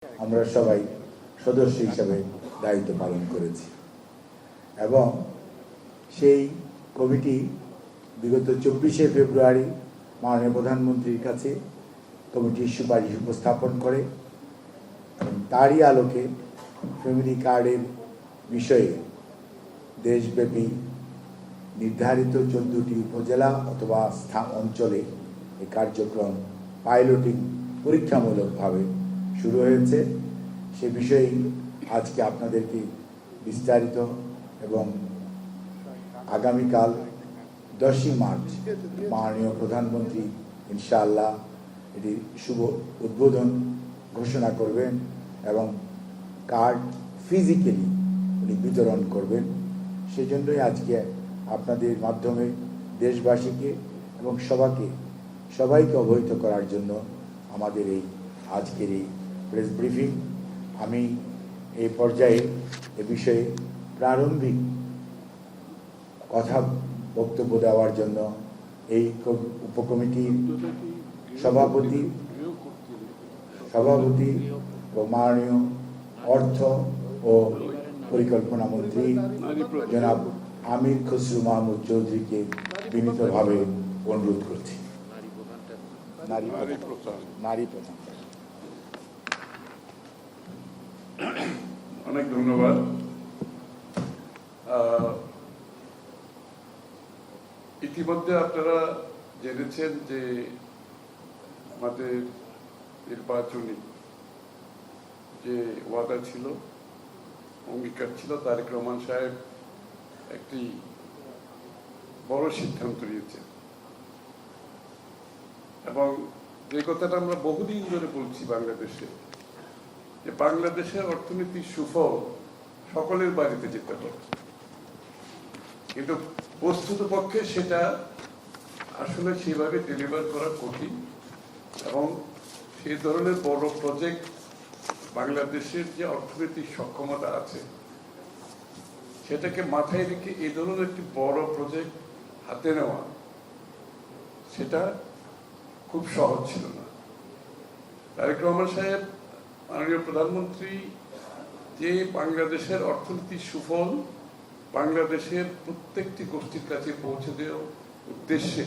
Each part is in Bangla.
আমরা সবাই সদস্য হিসাবে দায়িত্ব পালন করেছি এবং সেই কমিটি বিগত 24শে ফেব্রুয়ারি মাননীয় প্রধানমন্ত্রীর কাছে কমিটির সুপারিশ উপস্থাপন করে এবং তারই আলোকে ফ্যামিলি কার্ডের বিষয়ে দেশব্যাপী নির্ধারিত 14টি উপজেলা অথবা অঞ্চলে এই কার্যক্রম পাইলটিং পরীক্ষামূলকভাবে শুরু হয়েছে। সে বিষয়েই আজকে আপনাদেরকে বিস্তারিত এবং আগামীকাল 10ই মার্চ মাননীয় প্রধানমন্ত্রী ইনশাআল্লাহ এটি শুভ উদ্বোধন ঘোষণা করবেন এবং কার্ড ফিজিক্যালি উনি বিতরণ করবেন। সেজন্যই আজকে আপনাদের মাধ্যমে দেশবাসীকে এবং সবাইকে অবহিত করার জন্য আমাদের এই আজকের এই প্রেস ব্রিফিং। আমি এই পর্যায়ে এ বিষয়ে প্রারম্ভিক বক্তব্য দেওয়ার জন্য এই উপকমিটির সভাপতি ও মাননীয় অর্থ ও পরিকল্পনা মন্ত্রী জনাব আমির খসরু মাহমুদ চৌধুরীকে বিনীতভাবে অনুরোধ করছি। নারী প্রধান। অনেক ধন্যবাদ। ইতিমধ্যে আপনারা জেনেছেন যে আমাদের নির্বাচনী যে ওয়াদা ছিল, অঙ্গীকার ছিল, তারেক রহমান সাহেব একটি বড় সিদ্ধান্ত নিয়েছেন এবং যে কথাটা আমরা বহুদিন ধরে বলছি বাংলাদেশে, যে বাংলাদেশের অর্থনীতির সুফল সকলের বাড়িতে যেতে হবে, কিন্তু বস্তুতপক্ষে সেটা আসলে সেভাবে ডেলিভার করা কঠিন এবং সেই ধরনের বড় প্রজেক্ট বাংলাদেশের যে অর্থনৈতিক সক্ষমতা আছে সেটাকে মাথায় রেখে এই ধরনের একটি বড় প্রজেক্ট হাতে নেওয়া সেটা খুব সহজ ছিল না। তারেক রহমান সাহেব মাননীয় প্রধানমন্ত্রী যে বাংলাদেশের অর্থনীতির সুফল বাংলাদেশের প্রত্যেকটি গোষ্ঠীর কাছে পৌঁছে দেওয়ার উদ্দেশ্যে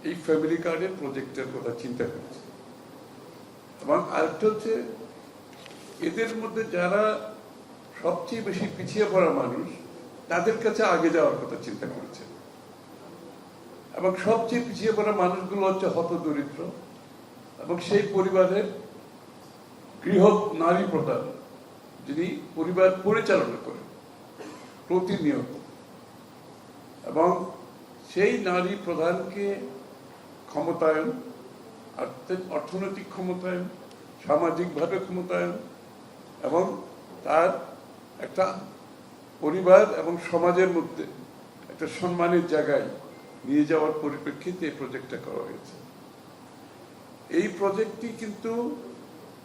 এই ফ্যামিলি কার্ডের প্রজেক্টের কথা চিন্তা করেছে এবং আরেকটা হচ্ছে এদের মধ্যে যারা সবচেয়ে বেশি পিছিয়ে পড়া মানুষ তাদের কাছে আগে যাওয়ার কথা চিন্তা করেছে এবং সবচেয়ে পিছিয়ে পড়া মানুষগুলো হচ্ছে হতদরিদ্র এবং সেই পরিবারের গৃহ নারী প্রধান যিনি পরিবার পরিচালনা করেন প্রতিনিয়ত, এবং সেই নারী প্রধানকে ক্ষমতায়ন, অর্থনৈতিক ক্ষমতায়ন, সামাজিকভাবে ক্ষমতায়ন এবং তার একটা পরিবার এবং সমাজের মধ্যে একটা সম্মানের জায়গায় নিয়ে যাওয়ার পরিপ্রেক্ষিতে এই প্রজেক্টটা করা হয়েছে। এই প্রজেক্টটি কিন্তু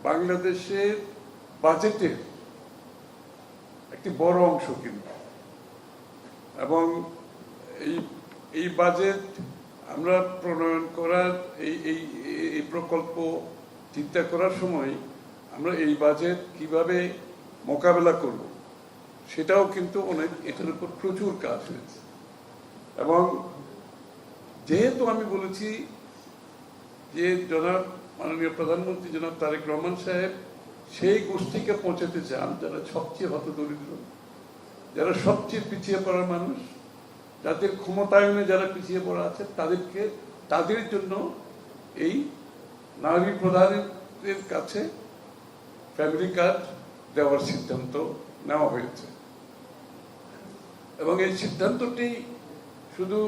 বাংলাদেশের বাজেটের একটি বড় অংশ কিন্তু, এবং এই বাজেট আমরা প্রণয়ন করার এই প্রকল্প চিন্তা করার সময় আমরা এই বাজেট কিভাবে মোকাবেলা করব সেটাও কিন্তু অনেক, এটার উপর প্রচুর কাজ হয়েছে এবং যেহেতু আমি বলেছি যে জনাব মাননীয় প্রধানমন্ত্রী জনাব তারেক রহমান সাহেব সেই গোষ্ঠীকে পৌঁছাতে চান যারা সবচেয়ে হতদরিদ্র, যারা সবচেয়ে পিছিয়ে পড়া মানুষ, যাদের ক্ষমতায়নে যারা পিছিয়ে পড়া আছে তাদের জন্য এই নারী প্রধানের কাছে ফ্যামিলি কার্ড দেওয়ার সিদ্ধান্ত নেওয়া হয়েছে এবং এই সিদ্ধান্তটি শুধু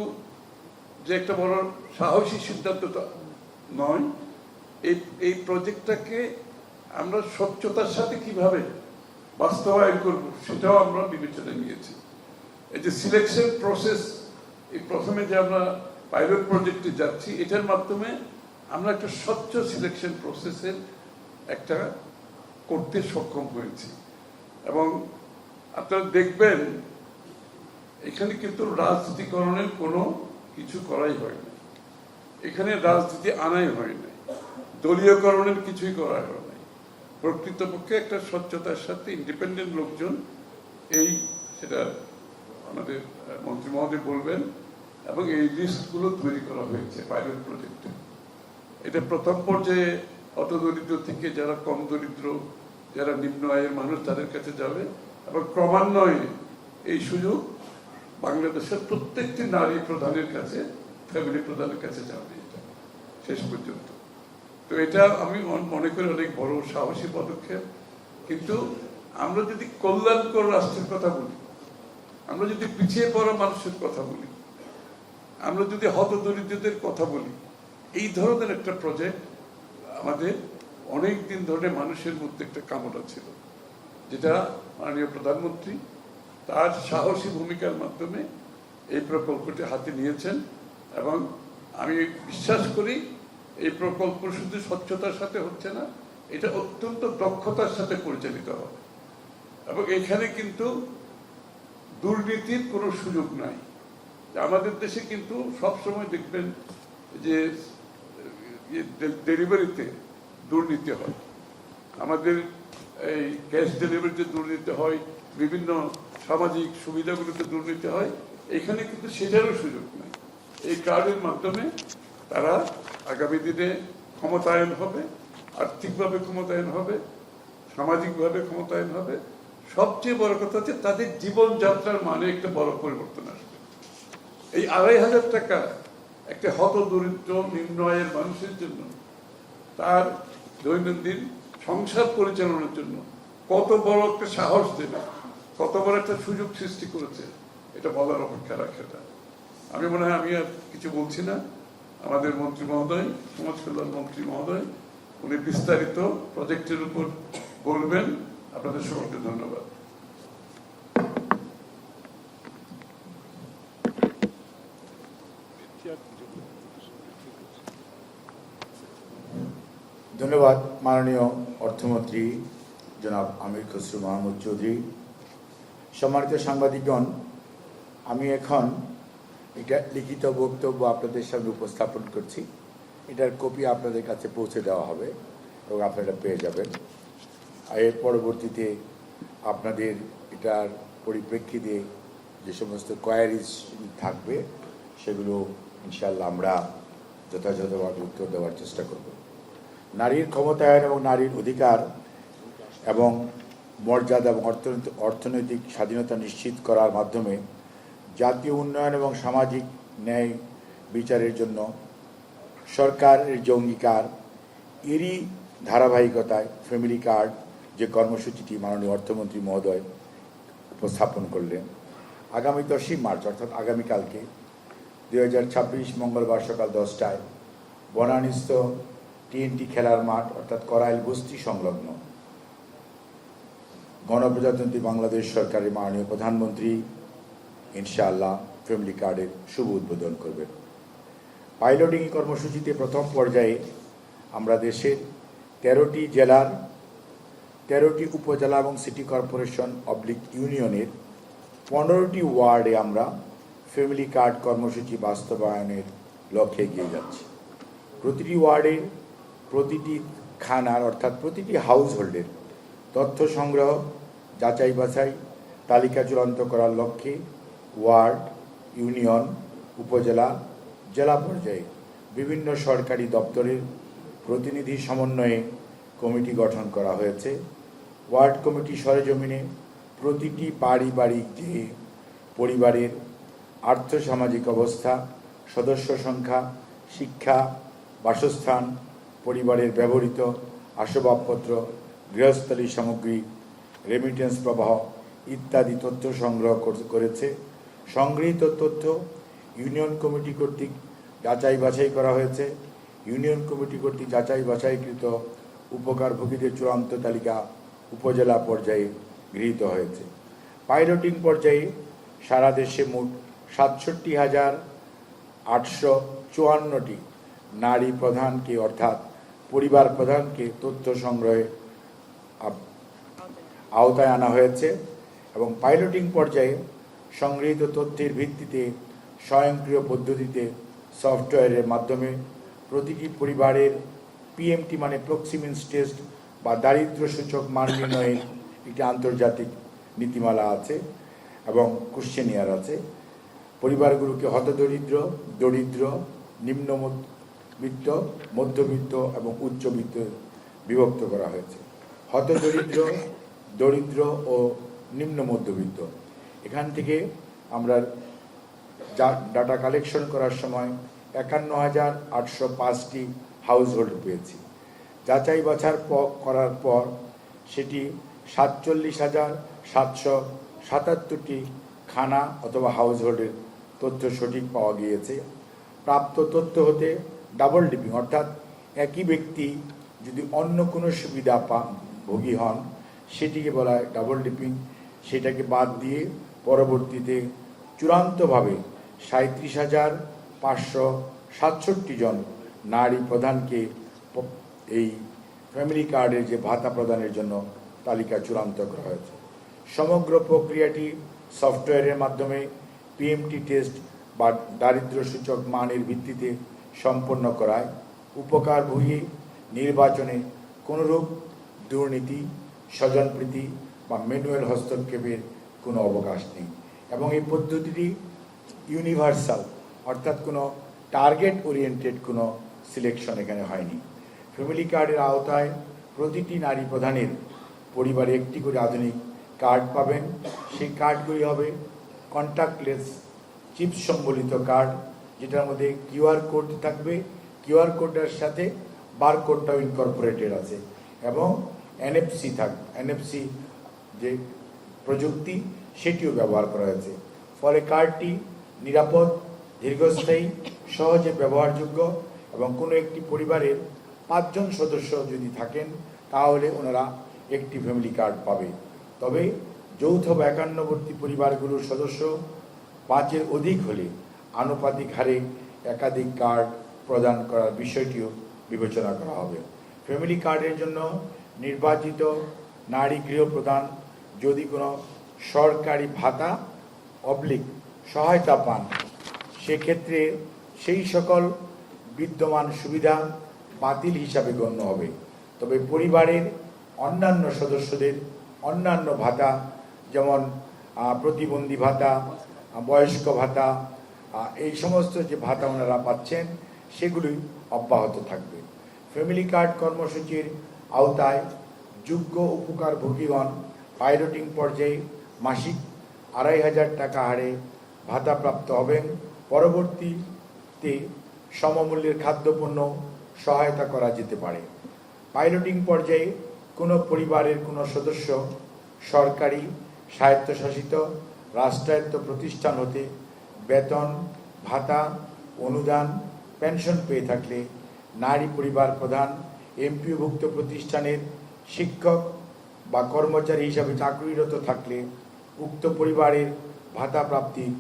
যে একটা বড় সাহসী সিদ্ধান্ত নয়, এই প্রজেক্টটাকে আমরা স্বচ্ছতার সাথে কিভাবে বাস্তবায়ন করব সেটাও আমরা বিবেচনায় নিয়েছি। এই যে সিলেকশন প্রসেস, এই প্রথমে যে আমরা পাইলট প্রজেক্টে যাচ্ছি, এটার মাধ্যমে আমরা একটা স্বচ্ছ সিলেকশন প্রসেসের একটা করতে সক্ষম হয়েছি এবং আপনারা দেখবেন এখানে কিন্তু রাজনীতিকরণের কোনো কিছু করাই হয় না, এখানে রাজনীতি আনাই হয় না, দলীয়করণের কিছুই করা হয় নাই। প্রকৃতপক্ষে একটা স্বচ্ছতার সাথে ইন্ডিপেন্ডেন্ট লোকজন এই সেটা আমাদের মন্ত্রী মহোদয় বলবেন, এবং এই লিস্টগুলো তৈরি করা হয়েছে পাইলট প্রজেক্টে। এটা প্রথম পর্যায়ে অত দরিদ্র থেকে যারা কম দরিদ্র, যারা নিম্ন আয়ের মানুষ, তাদের কাছে যাবে, এবং ক্রমান্বয়ে এই সুযোগ বাংলাদেশের প্রত্যেকটি নারী প্রধানের কাছে, ফ্যামিলি প্রধানের কাছে যাবে এটা শেষ পর্যন্ত। তো এটা আমি মনে করি অনেক বড় সাহসী পদক্ষেপ। কিন্তু আমরা যদি কল্যাণকর রাষ্ট্রের কথা বলি, আমরা যদি পিছিয়ে পড়া মানুষের কথা বলি, আমরা যদি হতদরিদ্রদের কথা বলি, এই ধরনের একটা প্রজেক্ট আমাদের অনেক দিন ধরে মানুষের মধ্যে একটা কামনা ছিল, যেটা মাননীয় প্রধানমন্ত্রী তার সাহসী ভূমিকার মাধ্যমে এই প্রকল্পটি হাতে নিয়েছেন। এবং আমি বিশ্বাস করি এই প্রকল্প শুধু স্বচ্ছতার সাথে হচ্ছে না, এটা অত্যন্ত দক্ষতার সাথে পরিচালিত হবে। এবং এখানে কিন্তু দুর্নীতির কোনো সুযোগ নাই। আমাদের দেশে কিন্তু সবসময় দেখবেন যে ডেলিভারিতে দুর্নীতি হয়, আমাদের এই গ্যাস ডেলিভারিতে দুর্নীতি হয়, বিভিন্ন সামাজিক সুবিধাগুলোতে দুর্নীতি হয়। এখানে কিন্তু সেটারও সুযোগ নাই। এই কার্ডের মাধ্যমে তারা আগামী দিনে ক্ষমতায়ন হবে, আর্থিকভাবে ক্ষমতায়ন হবে, সামাজিকভাবে ক্ষমতায়ন হবে। সবচেয়ে বড় কথা হচ্ছে তাদের জীবনযাত্রার মানে একটা বড় পরিবর্তন আসবে। এই ২৫০০ টাকা একটা হত দরিদ্র নিম্ন আয়ের মানুষের জন্য, তার দৈনন্দিন সংসার পরিচালনার জন্য কত বড় একটা সাহস দেবে, কত বড় একটা সুযোগ সৃষ্টি করেছে, এটা বলার অপেক্ষা রাখে না। আমি মনে হয় আমি আর কিছু বলছি না। আমাদের মন্ত্রী মহোদয়, সমাজ কল্যাণ মন্ত্রী মহোদয়, উনি বিস্তারিত প্রজেক্টের উপর বলবেন। আপনাদের সকলকে ধন্যবাদ। ধন্যবাদ মাননীয় অর্থমন্ত্রী জনাব আমির খসরু মাহমুদ চৌধুরী। সম্মানিত সাংবাদিকগণ, আমি এখন এটা লিখিত বক্তব্য আপনাদের সামনে উপস্থাপন করছি। এটার কপি আপনাদের কাছে পৌঁছে দেওয়া হবে এবং আপনারা পেয়ে যাবেন। এর পরবর্তীতে আপনাদের এটার পরিপ্রেক্ষিতে যে সমস্ত কোয়ারিজ থাকবে সেগুলো ইনশাআল্লাহ আমরা যথাযথভাবে উত্তর দেওয়ার চেষ্টা করব। নারীর ক্ষমতায়ন এবং নারীর অধিকার এবং মর্যাদা এবং অর্থনৈতিক স্বাধীনতা নিশ্চিত করার মাধ্যমে জাতীয় উন্নয়ন এবং সামাজিক ন্যায় বিচারের জন্য সরকারের যে অঙ্গীকার, এরই ধারাবাহিকতায় ফ্যামিলি কার্ড যে কর্মসূচিটি মাননীয় অর্থমন্ত্রী মহোদয় উপস্থাপন করলেন, আগামী 10ই মার্চ অর্থাৎ আগামীকালকে 2026 মঙ্গলবার সকাল 10টায় বনানীস্থ TNT খেলার মাঠ অর্থাৎ করাইল বস্তি সংলগ্ন গণপ্রজাতন্ত্রী বাংলাদেশ সরকারের মাননীয় প্রধানমন্ত্রী ইনশাআল্লাহ ফ্যামিলি কার্ডের শুভ উদ্বোধন করবেন। পাইলটিং কর্মসূচিতে প্রথম পর্যায়ে আমরা দেশের 13টি জেলার 13টি উপজেলা এবং সিটি কর্পোরেশন ইউনিয়নের 15টি ওয়ার্ডে আমরা ফ্যামিলি কার্ড কর্মসূচি বাস্তবায়নের লক্ষ্যে এগিয়ে যাচ্ছি। প্রতিটি ওয়ার্ডে প্রতিটি খানার অর্থাৎ প্রতিটি হাউস হোল্ডের তথ্য সংগ্রহ, যাচাই বাছাই, তালিকা চূড়ান্ত করার লক্ষ্যে ওয়ার্ড, ইউনিয়ন, উপজেলা, জেলা পর্যায়ে বিভিন্ন সরকারি দপ্তরের প্রতিনিধি সমন্বয়ে কমিটি গঠন করা হয়েছে। ওয়ার্ড কমিটি সরেজমিনে প্রতিটি পারিবারিক যে পরিবারের আর্থসামাজিক অবস্থা, সদস্য সংখ্যা, শিক্ষা, বাসস্থান, পরিবারের ব্যবহৃত আসবাবপত্র, গৃহস্থলী সামগ্রী, রেমিটেন্স প্রবাহ ইত্যাদি তথ্য সংগ্রহ করেছে। সংগৃহীত তথ্য ইউনিয়ন কমিটি কর্তৃক যাচাই বাছাই করা হয়েছে। ইউনিয়ন কমিটি কর্তৃক যাচাই বাছাইকৃত উপকারভোগীদের চূড়ান্ত তালিকা উপজেলা পর্যায়ে গৃহীত হয়েছে। পাইলটিং পর্যায়ে সারা দেশে মোট ৬৭,৮৫৪টি নারী প্রধানকে অর্থাৎ পরিবার প্রধানকে তথ্য সংগ্রহে আওতায় আনা হয়েছে এবং পাইলটিং পর্যায়ে সংগৃহীত তথ্যের ভিত্তিতে স্বয়ংক্রিয় পদ্ধতিতে সফটওয়্যারের মাধ্যমে প্রতিটি পরিবারের PMT মানে প্রক্সিমেন্স টেস্ট বা দারিদ্র্য সূচক মান নির্ণয়ের একটি আন্তর্জাতিক নীতিমালা আছে এবং কোশ্চেনিয়ার আছে। পরিবারগুলোকে হতদরিদ্র, দরিদ্র, নিম্নবিত্ত, মধ্যবিত্ত এবং উচ্চবিত্ত বিভক্ত করা হয়েছে। হতদরিদ্র, দরিদ্র ও নিম্ন মধ্যবিত্ত, এখান থেকে আমরা ডাটা কালেকশন করার সময় 51,805টি হাউস হোল্ড পেয়েছি। যাচাই বাছার করার পর সেটি 47,777টি খানা অথবা হাউস হোল্ডের তথ্য সঠিক পাওয়া গিয়েছে। প্রাপ্ত তথ্য হতে ডাবল ডিপিং, অর্থাৎ একই ব্যক্তি যদি অন্য কোনো সুবিধা ভোগী হন সেটিকে বলা হয় ডাবল ডিপিং। সেটাকে বাদ দিয়ে পরবর্তীতে চূড়ান্তভাবে 37,567 জন নারী প্রধানকে এই ফ্যামিলি কার্ডের যে ভাতা প্রদানের জন্য তালিকা চূড়ান্ত করা হয়েছে। সমগ্র প্রক্রিয়াটি সফটওয়্যারের মাধ্যমে পিএমটি টেস্ট বা দারিদ্র্য সূচক মানের ভিত্তিতে সম্পন্ন করায় উপকারভোগী নির্বাচনে কোনোরূপ দুর্নীতি, স্বজনপ্রীতি বা ম্যানুয়াল হস্তক্ষেপের কোনো অবকাশ নেই এবং এই পদ্ধতিটি ইউনিভার্সাল, অর্থাৎ কোনো টার্গেট ওরিয়েন্টেড কোনো সিলেকশন এখানে হয়নি। ফ্যামিলি কার্ডের আওতায় প্রতিটি নারী প্রধানের পরিবারে একটি করে আধুনিক কার্ড পাবেন। সেই কার্ডগুলি হবে কন্ট্যাক্টলেস চিপ সম্বলিত কার্ড, যেটার মধ্যে কিউআর কোড থাকবে। কিউআর কোডের সাথে বারকোডটাও ইনকর্পোরেটেড আছে এবং এনএফসি যে প্রযুক্তি সেটিও ব্যবহার করা হয়েছে। ফলে কার্ডটি নিরাপদ, দীর্ঘস্থায়ী, সহজে ব্যবহারযোগ্য এবং কোনো একটি পরিবারের 5 জন সদস্য যদি থাকেন তাহলে ওনারা একটি ফ্যামিলি কার্ড পাবে। তবে যৌথ বা একান্নবর্তী পরিবারগুলোর সদস্য 5-এর অধিক হলে আনুপাতিক হারে একাধিক কার্ড প্রদান করার বিষয়টিও বিবেচনা করা হবে। ফ্যামিলি কার্ডের জন্য নির্বাচিত নারী গৃহপ্রধান যদি কোনো সরকারি ভাতা সহায়তা পান, সেক্ষেত্রে সেই সকল বিদ্যমান সুবিধা বাতিল হিসাবে গণ্য হবে। তবে পরিবারের অন্যান্য সদস্যদের অন্যান্য ভাতা, যেমন প্রতিবন্ধী ভাতা, বয়স্ক ভাতা, এই সমস্ত যে ভাতা ওনারা পাচ্ছেন সেগুলি অব্যাহত থাকবে। ফ্যামিলি কার্ড কর্মসূচির আওতায় যোগ্য উপকারভোগীগণ পাইলটিং পর্যায়ে মাসিক 2,500 টাকা হারে ভাতাপ্রাপ্ত হবেন। পরবর্তীতে সমমূল্যের খাদ্যপণ্য সহায়তা করা যেতে পারে। পাইলটিং পর্যায়ে কোনো পরিবারের কোনো সদস্য সরকারি, স্বায়ত্তশাসিত, রাষ্ট্রায়ত্ত প্রতিষ্ঠান হতে বেতন, ভাতা, অনুদান, পেনশন পেয়ে থাকলে নারী পরিবার প্রধান এমপিওভুক্ত প্রতিষ্ঠানের শিক্ষক বা কর্মচারী হিসাবে চাকরিরত থাকলে উক্ত পরিবারের ভাতা প্রাপ্তির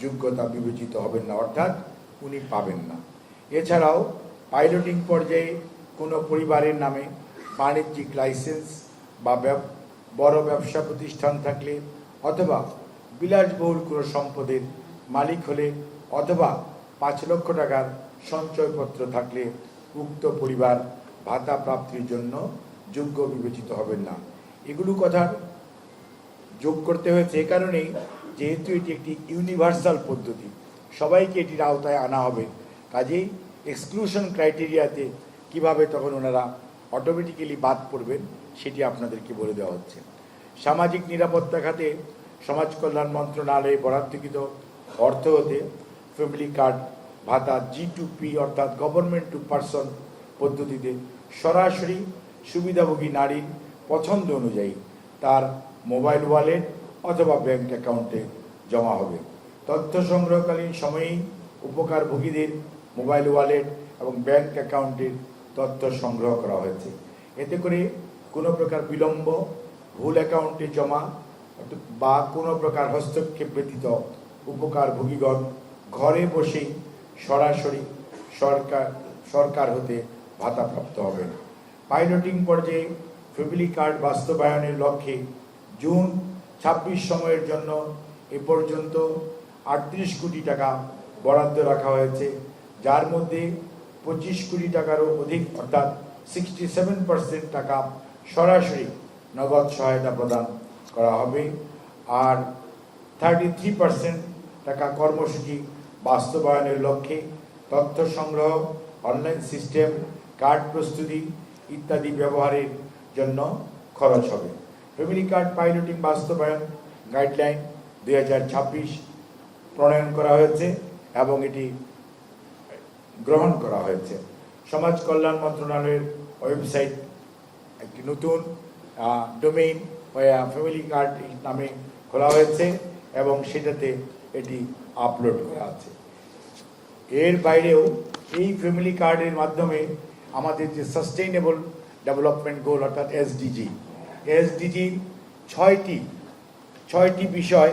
যোগ্যতা বিবেচিত হবেন না, অর্থাৎ উনি পাবেন না। এছাড়াও পাইলটিং পর্যায়ে কোনো পরিবারের নামে বাণিজ্যিক লাইসেন্স বা বড় ব্যবসা প্রতিষ্ঠান থাকলে অথবা বিলাসবহুল কোনো সম্পদের মালিক হলে অথবা 5 লক্ষ টাকার সঞ্চয়পত্র থাকলে উক্ত পরিবার ভাতা প্রাপ্তির জন্য যোগ্য বিবেচিত হবেন না। এগুলো কথা যোগ করতে হয়েছে এ কারণেই, যেহেতু এটি একটি ইউনিভার্সাল পদ্ধতি, সবাইকে এটির আওতায় আনা হবে। কাজেই এক্সক্লুশন ক্রাইটেরিয়াতে কিভাবে তখন ওনারা অটোমেটিক্যালি বাদ পড়বেন সেটি আপনাদেরকে বলে দেওয়া হচ্ছে। সামাজিক নিরাপত্তা খাতে সমাজ কল্যাণ মন্ত্রণালয়ে বরাদ্দকৃত অর্থ হতে ফ্যামিলি কার্ড ভাতা G2P অর্থাৎ গভর্নমেন্ট টু পারসন পদ্ধতিতে সরাসরি সুবিধাভোগী নারীর পছন্দ অনুযায়ী তার মোবাইল ওয়ালেট অথবা ব্যাংক অ্যাকাউন্টে জমা হবে। তথ্য সংগ্রহকালীন সময়েই উপকারভোগীদের মোবাইল ওয়ালেট এবং ব্যাংক অ্যাকাউন্টের তথ্য সংগ্রহ করা হয়েছে। এতে করে কোনো প্রকার বিলম্ব, ভুল অ্যাকাউন্টে জমা বা কোনো প্রকার হস্তক্ষেপ ব্যতীত উপকারভোগীগণ ঘরে বসেই সরাসরি সরকার হতে ভাতাপ্রাপ্ত হবেন। পাইলটিং পর্যায়ে ফ্যামিলি কার্ড বাস্তবায়নের লক্ষ্যে জুন 26 সময়ের জন্য এ পর্যন্ত 38 কোটি টাকা বরাদ্দ রাখা হয়েছে, যার মধ্যে 25 কোটি টাকারও অধিক অর্থাৎ 67% টাকা সরাসরি নগদ সহায়তা প্রদান করা হবে। আর 33% টাকা কর্মসূচি বাস্তবায়নের লক্ষ্যে তথ্য সংগ্রহ, অনলাইন সিস্টেম, কার্ড প্রস্তুতি ইত্যাদি ব্যবহারের জন্য খরচ হবে। ফ্যামিলি কার্ড পাইলটিং বাস্তবায়ন গাইডলাইন 2026 প্রণয়ন করা হয়েছে এবং এটি গ্রহণ করা হয়েছে। সমাজ কল্যাণ মন্ত্রণালয়ের ওয়েবসাইট একটি নতুন ডোমেইন ফ্যামিলি কার্ড নামে খোলা হয়েছে এবং সেটাতে এটি আপলোড করা আছে। এর বাইরেও এই ফ্যামিলি কার্ডের মাধ্যমে আমাদের যে সাস্টেইনেবল ডেভেলপমেন্ট গোল অর্থাৎ এসডিজি 6টি বিষয়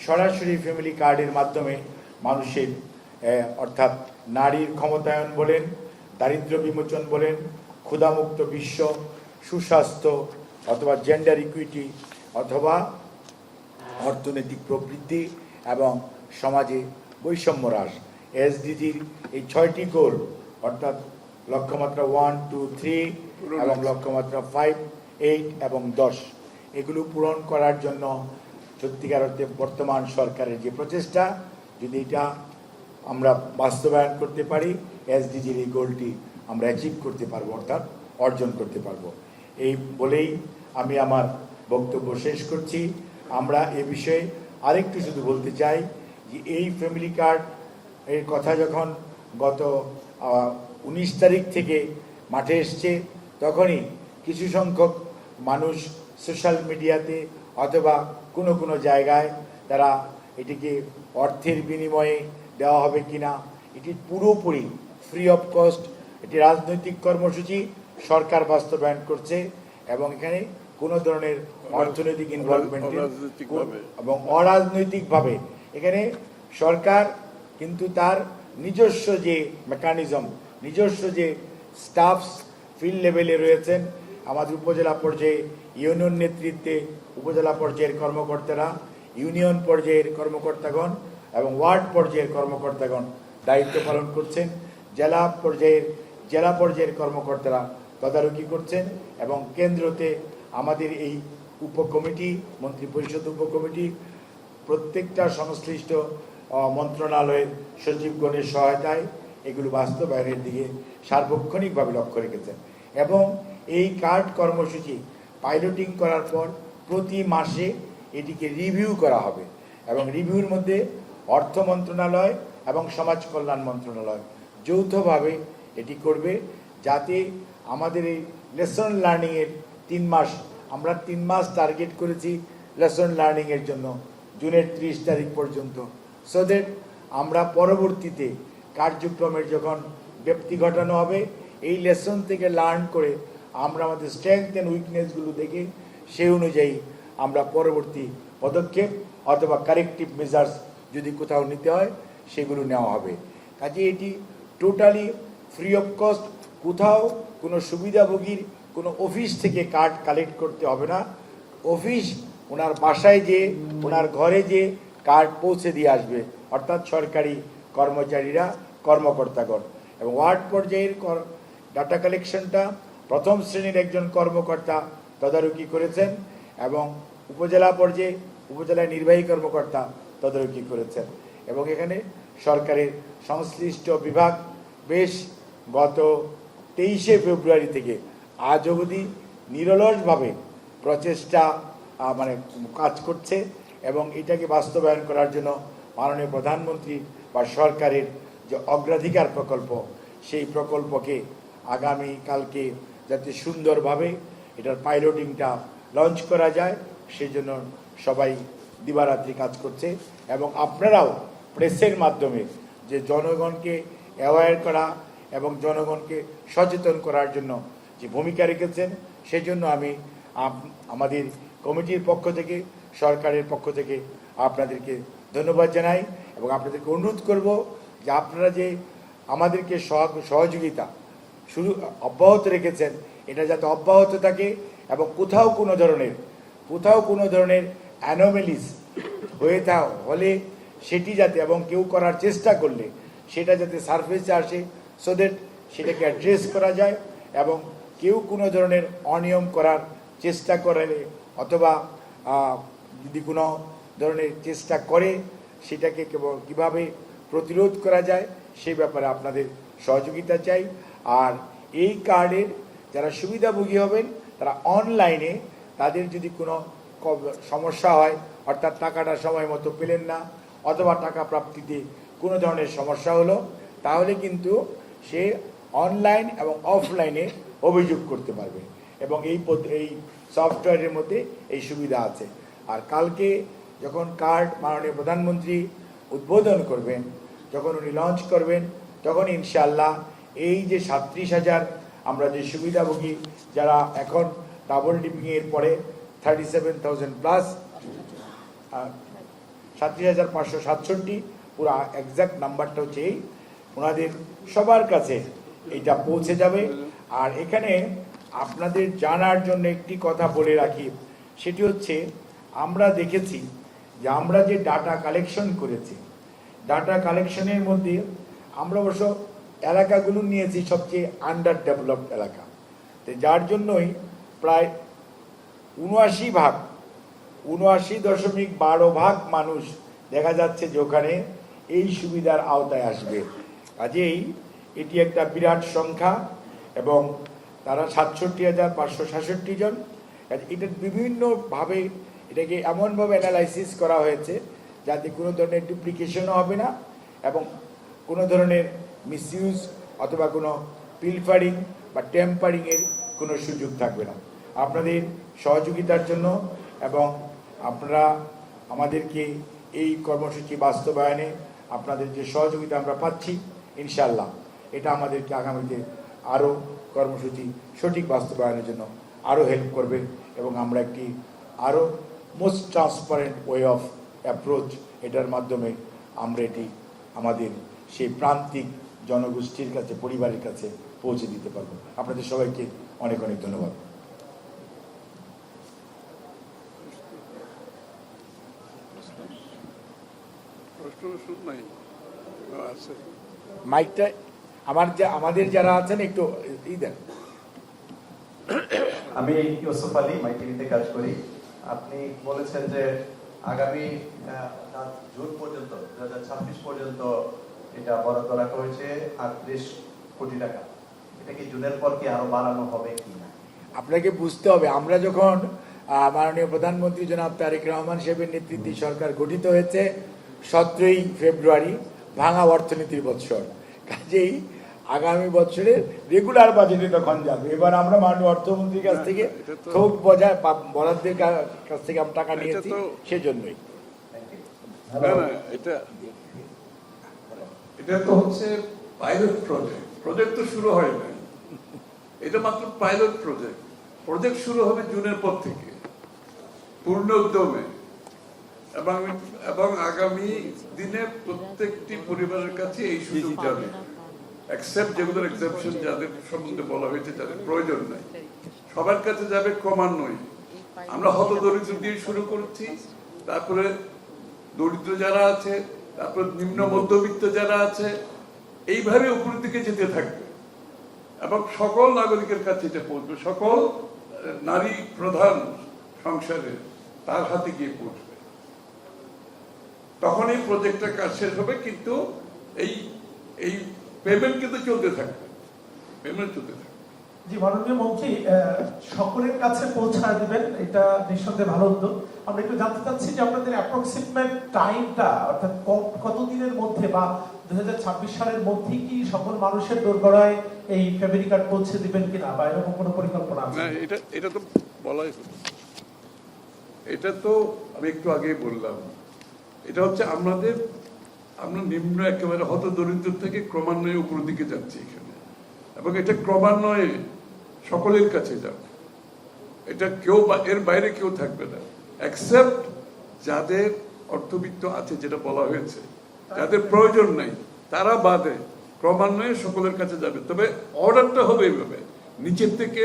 সরাসরি ফ্যামিলি কার্ডের মাধ্যমে মানুষের অর্থাৎ নারীর ক্ষমতায়ন বলেন, দারিদ্র্য বিমোচন বলেন, ক্ষুধামুক্ত বিশ্ব, সুস্বাস্থ্য অথবা জেন্ডার ইকুইটি অথবা অর্থনৈতিক প্রবৃদ্ধি এবং সমাজে বৈষম্য হ্রাস। এসডিজির এই 6টি গোল অর্থাৎ লক্ষ্যমাত্রা 1, 2, 3 এবং লক্ষ্যমাত্রা 5, 8 এবং 10 এগুলো পূরণ করার জন্য সত্যিকার অর্থে বর্তমান সরকারের যে প্রচেষ্টা, যদি এটা আমরা বাস্তবায়ন করতে পারি, এসডিজির এই গোলটি আমরা অ্যাচিভ করতে পারবো অর্থাৎ অর্জন করতে পারবো। এই বলেই আমি আমার বক্তব্য শেষ করছি। আমরা এ বিষয়ে আরেকটু শুধু বলতে চাই যে এই ফ্যামিলি কার্ড এর কথা যখন গত 19 তারিখ থেকে মাঠে এসছে, তখনই কিছু সংখ্যক মানুষ সোশ্যাল মিডিয়াতে অথবা কোনো জায়গায় তারা এটিকে অর্থের বিনিময়ে দেওয়া হবে কিনা, এটি পুরোপুরি ফ্রি অফ কস্ট, এটি রাজনৈতিক কর্মসূচি সরকার বাস্তবায়ন করছে এবং এখানে কোনো ধরনের অর্থনৈতিক ইনভলভমেন্ট এবং অরাজনৈতিকভাবে এখানে সরকার কিন্তু তার নিজস্ব যে মেকানিজম, নিজস্ব যে স্টাফস ফিল্ড লেভেলে রয়েছেন, আমাদের উপজেলা পর্যায়ে ইউনিয়ন নেতৃত্বে উপজেলা পর্যায়ের কর্মকর্তারা, ইউনিয়ন পর্যায়ের কর্মকর্তাগণ এবং ওয়ার্ড পর্যায়ের কর্মকর্তাগণ দায়িত্ব পালন করছেন। জেলা পর্যায়ের কর্মকর্তারা তদারকি করছেন এবং কেন্দ্রতে আমাদের এই উপকমিটি, মন্ত্রিপরিষদ উপকমিটি প্রত্যেকটা সংশ্লিষ্ট মন্ত্রণালয়ের সচিবগণের সহায়তায় এগুলো বাস্তবায়নের দিকে সার্বক্ষণিকভাবে লক্ষ্য রেখেছেন এবং এই কার্ড কর্মসূচি পাইলটিং করার পর প্রতি মাসে এটিকে রিভিউ করা হবে এবং রিভিউর মধ্যে অর্থ মন্ত্রণালয় এবং সমাজ কল্যাণ মন্ত্রণালয় যৌথভাবে এটি করবে, যাতে আমাদের এই লেসন লার্নিংয়ের 3 মাস, আমরা 3 মাস টার্গেট করেছি লেসন লার্নিংয়ের জন্য জুনের 30 তারিখ পর্যন্ত, সো দ্যাট আমরা পরবর্তীতে কার্যক্রমের যখন ব্যাপ্তি ঘটানো হবে এই লেসন থেকে লার্ন করে আমরা আমাদের স্ট্রেংথ অ্যান্ড উইকনেসগুলো দেখে সেই অনুযায়ী আমরা পরবর্তী পদক্ষেপ অথবা কারেক্টিভ মেজার্স যদি কোথাও নিতে হয় সেগুলো নেওয়া হবে। কাজে এটি টোটালি ফ্রি অফ কস্ট, কোথাও কোনো সুবিধাভোগীর কোনো অফিস থেকে কার্ড কালেক্ট করতে হবে না, অফিস ওনার বাসায় যে ওনার ঘরে যে কার্ড পৌঁছে দিয়ে আসবে, অর্থাৎ সরকারি কর্মচারীরা, কর্মকর্তাগণ এবং ওয়ার্ড পর্যায়ের ডাটা কালেকশনটা প্রথম শ্রেণীর একজন কর্মকর্তা তদারকি করেছেন এবং উপজেলা পর্যায়ে উপজেলার নির্বাহী কর্মকর্তা তদারকি করেছেন এবং এখানে সরকারের সংশ্লিষ্ট বিভাগ বেশ গত 23শে ফেব্রুয়ারি থেকে আজ অবধি নিরলসভাবে প্রচেষ্টা কাজ করছে এবং এটাকে বাস্তবায়ন করার জন্য মাননীয় প্রধানমন্ত্রী বা সরকারের যে অগ্রাধিকার প্রকল্প, সেই প্রকল্পকে আগামীকালকে যাতে সুন্দরভাবে এটার পাইলটিংটা লঞ্চ করা যায় সেই জন্য সবাই দিবারাত্রি কাজ করছে এবং আপনারাও প্রেসের মাধ্যমে যে জনগণকে অ্যাওয়্যার করা এবং জনগণকে সচেতন করার জন্য যে ভূমিকা রেখেছেন সেজন্য আমি আমাদের কমিটির পক্ষ থেকে, সরকারের পক্ষ থেকে আপনাদেরকে ধন্যবাদ জানাই এবং আপনাদেরকে অনুরোধ করব যে আপনারা যে আমাদেরকে সহযোগিতা শুরু অব্যাহত রেখেছেন এটা যাতে অব্যাহত থাকে এবং কোথাও কোনো ধরনের অ্যানোমেলিস হলে সেটি যাতে এবং কেউ করার চেষ্টা করলে সেটা যাতে সারফেসে আসে, সো দ্যাট সেটাকে অ্যাড্রেস করা যায় এবং কেউ কোনো ধরনের অনিয়ম করার চেষ্টা করে অথবা যদি কোনো ধরনের চেষ্টা করে সেটাকে কীভাবে প্রতিরোধ করা যায় সেই ব্যাপারে আপনাদের সহযোগিতা চাই। আর এই কার্ডের যারা সুবিধাভোগী হবেন তারা অনলাইনে তাদের যদি কোনো সমস্যা হয়, অর্থাৎ টাকাটা সময় মতো পেলেন না অথবা টাকা প্রাপ্তিতে কোনো ধরনের সমস্যা হলো, তাহলে কিন্তু সে অনলাইন এবং অফলাইনে অভিযোগ করতে পারবে এবং এই সফটওয়্যারের মধ্যে এই সুবিধা আছে। আর কালকে যখন কার্ড মাননীয় প্রধানমন্ত্রী উদ্বোধন করবেন, যখন উনি লঞ্চ করবেন, তখন ইনশাআল্লাহ এই যে 37,000 আমরা যে সুবিধাভোগী যারা এখন ডাবল ডিপিংয়ের পরে 37,000 প্লাস 37,567 পুরো এক্সাক্ট নাম্বারটা হচ্ছে এই, ওনাদের সবার কাছে এটা পৌঁছে যাবে। আর এখানে আপনাদের জানার জন্য একটি কথা বলে রাখি, সেটি হচ্ছে আমরা দেখেছি যে আমরা যে ডাটা কালেকশন করেছি, ডাটা কালেকশনের মধ্যে আমরা অবশ্য এলাকাগুলো নিয়েছি সবচেয়ে আন্ডার ডেভেলপড এলাকা, তো যার জন্যই প্রায় 79.12% মানুষ দেখা যাচ্ছে যে ওখানে এই সুবিধার আওতায় আসবে। কাজেই এটি একটা বিরাট সংখ্যা এবং তারা 67,566 জন। এটা বিভিন্নভাবে এটাকে এমনভাবে অ্যানালাইসিস করা হয়েছে যাতে কোনো ধরনের ডুপ্লিকেশনও হবে না এবং কোনো ধরনের মিসইউজ অথবা কোনো পিলফারিং বা টেম্পারিংয়ের কোনো সুযোগ থাকবে না। আপনাদের সহযোগিতার জন্য এবং আপনারা আমাদেরকে এই কর্মসূচি বাস্তবায়নে আপনাদের যে সহযোগিতা আমরা পাচ্ছি, ইনশাআল্লাহ এটা আমাদেরকে আগামীতে আরও কর্মসূচি সঠিক বাস্তবায়নের জন্য আরও হেল্প করবে এবং আমরা একটি আরও most transparent way of approach এটার মাধ্যমে আমরা এটি আমাদের সেই প্রান্তিক জনগোষ্ঠীর কাছে, পরিবারের কাছে পৌঁছে দিতে পারবো। আপনাদের সবাইকে অনেক অনেক ধন্যবাদ। মাইকটা আমাদের যারা আছেন একটু দেন। আমি ইউসুফ আলী, মাই টিভিতে কাজ করি। আপনি বলেছেন যে আগামী জুন পর্যন্ত 2026 পর্যন্ত এটা বরাদ্দ রাখা হয়েছে 38 কোটি টাকা। এটা কি জুনের পর কি আরো বাড়ানো হবে কি না? আপনাকে বুঝতে হবে, আমরা যখন মাননীয় প্রধানমন্ত্রী জনাব তারেক রহমান সাহেবের নেতৃত্বে সরকার গঠিত হয়েছে 17ই ফেব্রুয়ারি, ভাঙা অর্থনীতির বৎসর, কাজেই আগামী বছরের রেগুলার বাজেটে তখন যাবে। এবার আমরা মাননীয় অর্থমন্ত্রীর কাছ থেকে থোক বরাদ্দের কাছ থেকে আমরা টাকা নিয়েছি, সেজন্যই। এটা তো হচ্ছে পাইলট প্রজেক্ট তো শুরু হয় নাই, এটা মাত্র পাইলট প্রজেক্ট শুরু হবে জুনের পর থেকে পূর্ণ উদ্যমে এবং আগামী দিনে প্রত্যেকটি পরিবারের কাছে এই সুযোগ যাবে, এক্সেপ্ট যেগুলোর এক্সেপশন যাদের সম্বন্ধে বলা হয়েছে যাদের প্রয়োজন নাই, সবার কাছে যাবে ক্রমান্বয়ে। আমরা হতদরিদ্র দিয়ে শুরু করছি, তারপরে দরিদ্র যারা আছে, তারপর নিম্ন মধ্যবিত্ত যারা আছে, এইভাবে উপরের দিকে যেতে থাকবে এবং সকল নাগরিকের কাছে এটা পৌঁছবে, সকল নারী প্রধান সংসারে তার হাতে গিয়ে পৌঁছবে। তখন এই প্রজেক্টটা কাজ শেষ হবে, কিন্তু এই পেমেন্ট কিন্তু চলতে থাকবে, পেমেন্ট চলতে থাকবে। জি মাননীয় মন্ত্রী, সকলের কাছে পৌঁছায় দিবেন, এটা নিঃসন্দেহে ভালো উদ্যোগ। আমরা একটু জানতে চাচ্ছি যে আপনাদের অ্যাপ্রক্সিমেট টাইমটা, অর্থাৎ কতদিনের মধ্যে বা 2026 সালের মধ্যে কি সকল মানুষের দোরগোড়ায় এই ফ্যামিলি কার্ড পৌঁছে দিবেন কিনা, বা এরকম কোনো পরিকল্পনা আছে? এটা তো বলাই হলো, এটা তো আমি একটু আগেই বললাম, এটা হচ্ছে আমরা নিম্ন একেবারে হত দরিদ্র থেকে ক্রমান্বয়ে উপরের দিকে যাচ্ছি এখানে, এবং এটা ক্রমান্বয়ে সকলের কাছে যাবে। এটা কেউ এর বাইরে কেউ থাকবে না, এক্সেপ্ট যাদের অর্থবিত্ত আছে, যেটা বলা হয়েছে, যাদের প্রয়োজন নাই তারা বাদে ক্রমান্বয়ে সকলের কাছে যাবে। তবে অর্ডারটা হবে এইভাবে, নিচের থেকে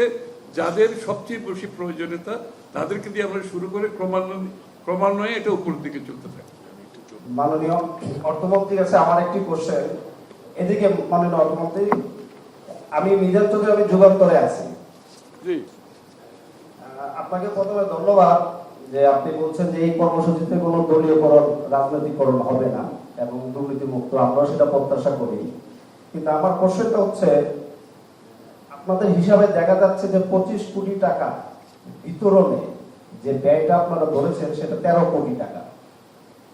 যাদের সবচেয়ে বেশি প্রয়োজনীয়তা তাদেরকে দিয়ে আমরা শুরু করে ক্রমান্বয়ে এটা উপরের দিকে চলতে থাকে। মাননীয় অর্থমন্ত্রীর কাছে আমার একটি কোশ্চেন, এদিকে মাননীয় অর্থমন্ত্রী, আমি নিজের চোখে আমি যুগান্তরে আছি। আপনাকে প্রথমে ধন্যবাদ যে আপনি বলছেন যে এই কর্মসূচিতে কোনো দলীয়করণ রাজনৈতিকরণ হবে না এবং দুর্নীতিমুক্ত, আমরা সেটা প্রত্যাশা করি। কিন্তু আমার প্রশ্নটা হচ্ছে, আপনাদের হিসাবে দেখা যাচ্ছে যে 25 কোটি টাকা বিতরণে যে ব্যয়টা আপনারা ধরেছেন সেটা 13 কোটি টাকা।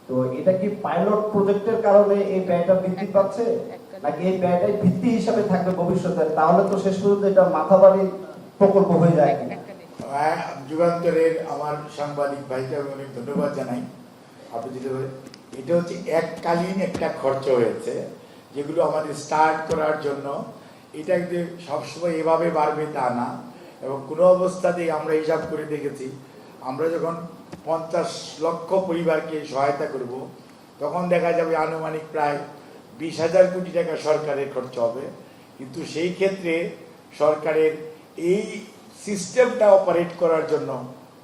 তো এটা কি পাইলট প্রজেক্টের কারণে এই ব্যয়টা বৃদ্ধি পাচ্ছে, নাকি এই ব্যয়টাই ভিত্তি হিসাবে থাকবে ভবিষ্যতে? তাহলে তো শেষ পর্যন্ত এটা মাথাবাড়ি প্রকল্প হয়ে যায় কিনা? যুগান্তরের আমার সাংবাদিক ভাইকে আমি অনেক ধন্যবাদ জানাই। আপনি যেটা এটা হচ্ছে এককালীন একটা খরচ হয়েছে, যেগুলো আমাদের স্টার্ট করার জন্য। এটা যে সবসময় এভাবে বাড়বে তা না, এবং কোনো অবস্থাতেই আমরা হিসাব করে দেখেছি, আমরা যখন 50 লক্ষ পরিবারকে সহায়তা করব, তখন দেখা যাবে আনুমানিক প্রায় 20,000 কোটি টাকা সরকারের খরচ হবে। কিন্তু সেই ক্ষেত্রে সরকারের এই সিস্টেমটা অপারেট করার জন্য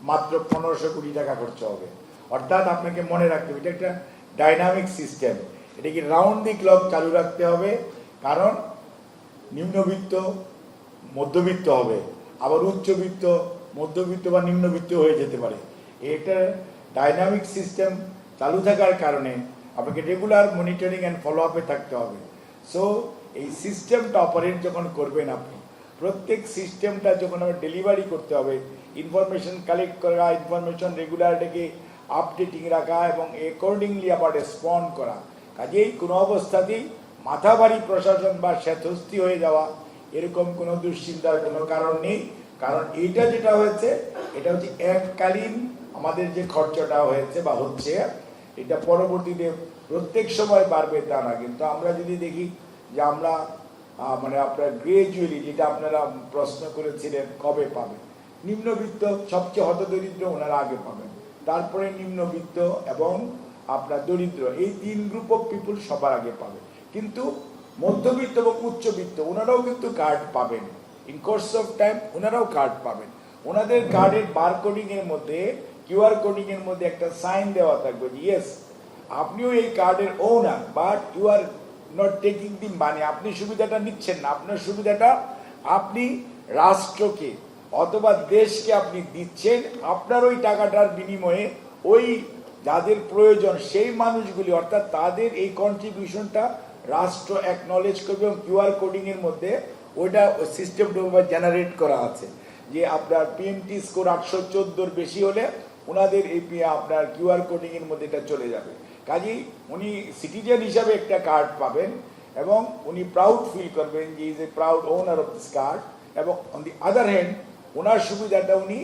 মাত্র 1500 কোটি টাকা খরচ হবে। অর্থাৎ আপনাকে মনে রাখতে হবে এটা একটা ডাইনামিক সিস্টেম, এটাকে রাউন্ড দি ক্লক চালু রাখতে হবে। কারণ নিম্নবিত্ত মধ্যবিত্ত হবে, আবার উচ্চবিত্ত মধ্যবিত্ত বা নিম্নবিত্ত হয়ে যেতে পারে। এটা ডাইনামিক সিস্টেম চালু থাকার কারণে আপনাকে রেগুলার মনিটরিং অ্যান্ড ফলো আপে থাকতে হবে। সো এই সিস্টেমটা অপারেট যখন করবেন আপনি, প্রত্যেক সিস্টেমটা যখন আমার ডেলিভারি করতে হবে, ইনফরমেশন কালেক্ট করা, ইনফরমেশন রেগুলারটাকে আপডেটিং রাখা এবং অ্যাকর্ডিংলি আবার রেসপন্ড করা। কাজেই কোনো অবস্থাতেই মাথাবাড়ি প্রশাসন বা স্বেতস্থি হয়ে যাওয়া এরকম কোনো দুশ্চিন্তার কোনো কারণ নেই। কারণ এইটা যেটা হয়েছে, এটা হচ্ছে এককালীন আমাদের যে খরচটা হয়েছে বা হচ্ছে, এটা পরবর্তীতে প্রত্যেক সময় বাড়বে তা না। কিন্তু আমরা যদি দেখি যে আমরা মানে আপনার গ্রাজুয়ালি, যেটা আপনারা প্রশ্ন করেছিলেন কবে পাবেন, নিম্নবিত্ত সবচেয়ে হতদরিদ্র ওনারা আগে পাবেন, তারপরে নিম্নবিত্ত এবং আপনার দরিদ্র, এই 3 গ্রুপ অফ পিপুল সবার আগে পাবে। কিন্তু মধ্যবিত্ত এবং উচ্চবিত্ত ওনারাও কিন্তু কার্ড পাবেন, ইন কোর্স অফ টাইম ওনারাও কার্ড পাবেন। ওনাদের কার্ডের বারকোডিং এর মধ্যে, কিউআর কোডিং এর মধ্যে একটা সাইন দেওয়া থাকবে যে ইয়েস আপনিও এই কার্ডের owner, but you are not taking the money, আপনি সুবিধাটা নিচ্ছেন না। আপনার সুবিধাটা আপনি রাষ্ট্রকে অথবা দেশকে আপনি দিচ্ছেন, আপনার ওই টাকাটার বিনিময়ে ওই যাদের প্রয়োজন সেই মানুষগুলি, অর্থাৎ তাদের এই কন্ট্রিবিউশনটা রাষ্ট্র অ্যাকনলেজ করবে। এবং কিউআর কোডিং এর মধ্যে ওইটা সিস্টেমটা জেনারেট করা আছে যে আপনার পিএমটি স্কোর 814 বেশি হলে ওনাদের এই আপনার কিউআর কোডিং এর মধ্যে এটা চলে যাবে। কাজেই উনি সিটিজেন হিসাবে একটা কার্ড পাবেন এবং উনি প্রাউড ফিল করবেন যে is a proud owner of this card. এবং অন দি আদার হ্যান্ড ওনার সুবিধাটা উনি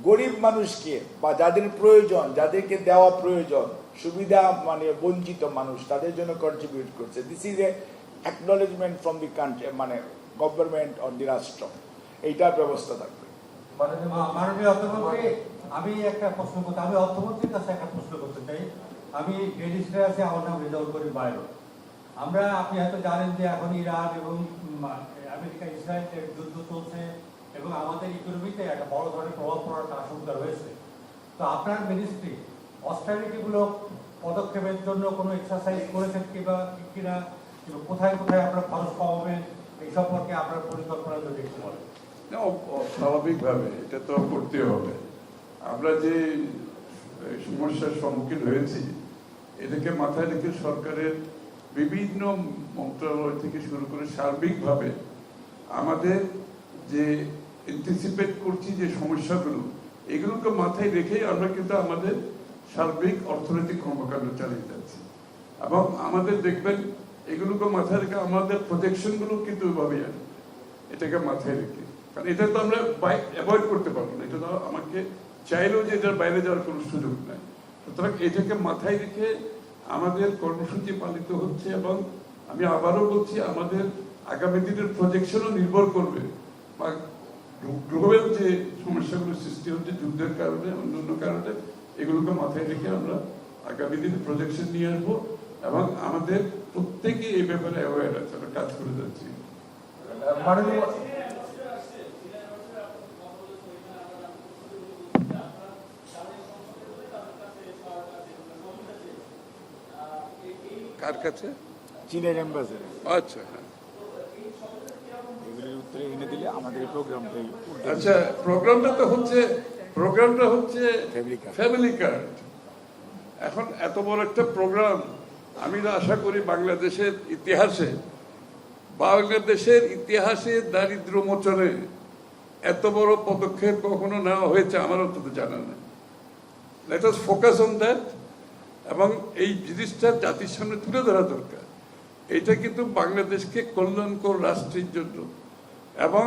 গরিব মানুষকে বা যাদের প্রয়োজন, যাদেরকে দেওয়া প্রয়োজন, সুবিধা মানে বঞ্চিত মানুষ, তাদের জন্য কন্ট্রিবিউট করছে। This is a acknowledgement from the country, মানে গভর্নমেন্ট অন দি রাষ্ট্র, এইটার ব্যবস্থা থাকবে। মাননীয় অর্থমন্ত্রী, আমি একটা প্রশ্ন করতে, আমি অর্থমন্ত্রীর কাছে একটা প্রশ্ন করতে চাই। আমি রেজিস্ট্রার আছি, আমার নাম রেজাউল করিম বায়রো। আমরা, আপনি হয়তো জানেন যে এখন ইরান এবং আমেরিকা ইসরায়েলের যুদ্ধ চলছে এবং আমাদের ইকোনমিতে একটা বড় ধরনের প্রভাব পড়ার আশঙ্কা রয়েছে। তো আপনার মিনিস্ট্রি অস্ট্রেলিটিমূলক পদক্ষেপের জন্য কোনো এক্সারসাইজ করেছেন কিনা, কোথায় কোথায় আপনারা খরচ কমাবেন, এই সম্পর্কে আপনার পরিকল্পনা যদি একটু বলেন। স্বাভাবিকভাবে এটা তো করতে হবে। আমরা যে সমস্যার সম্মুখীন হয়েছি এটাকে মাথায় রেখে সরকারের বিভিন্ন মন্ত্রণালয় থেকে শুরু করে সার্বিকভাবে আমাদের যে এন্টিসিপেট করছি যে সমস্যাগুলো, এগুলোকে মাথায় রেখেই আমরা কিন্তু আমাদের সার্বিক অর্থনৈতিক কর্মকাণ্ড চালিয়ে যাচ্ছি। এবং আমাদের দেখবেন এগুলোকে মাথায় রেখে আমাদের প্রজেকশনগুলো কিন্তু ওইভাবেই আছে, এটাকে মাথায় রেখে। কারণ এটা তো আমরা অ্যাভয়েড করতে পারবো না, এটা তো আমাকে চাইলেও যে এটার বাইরে যাওয়ার কোনো সুযোগ নাই। সুতরাং এটাকে মাথায় রেখে আমাদের কর্মসূচি পালিত হচ্ছে। এবং আমি আবারও বলছি, আমাদের আগামী দিনের প্রজেকশনও নির্ভর করবে বা গ্লোবাল যে সমস্যাগুলো সৃষ্টি হচ্ছে যুদ্ধের কারণে, অন্যান্য কারণে, এগুলোকে মাথায় রেখে আমরা আগামী দিনে প্রজেকশন নিয়ে আসবো। এবং আমাদের প্রত্যেকে এই ব্যাপারে অ্যাওয়্যার আছে, আমরা কাজ করে যাচ্ছি। কার কাছে? চীনের এম্বাসিডার। আচ্ছা, হ্যাঁ, এগুলির উত্তরে এনে দিলে আমাদের এই প্রোগ্রামটাই। আচ্ছা, প্রোগ্রামটা তো হচ্ছে প্রোগ্রামটা হচ্ছে Family card. Family card. এখন এত বড় একটা প্রোগ্রাম, আমি না আশা করি বাংলাদেশের ইতিহাসে দারিদ্র মোচনে এত বড় পদক্ষেপ কখনো নেওয়া হয়েছে আমার অন্তত জানা নেই। Let us focus on that, এবং এই জিনিসটা জাতির সামনে তুলে ধরা দরকার। এটা কিন্তু বাংলাদেশকে কল্যাণকর রাষ্ট্রের জন্য এবং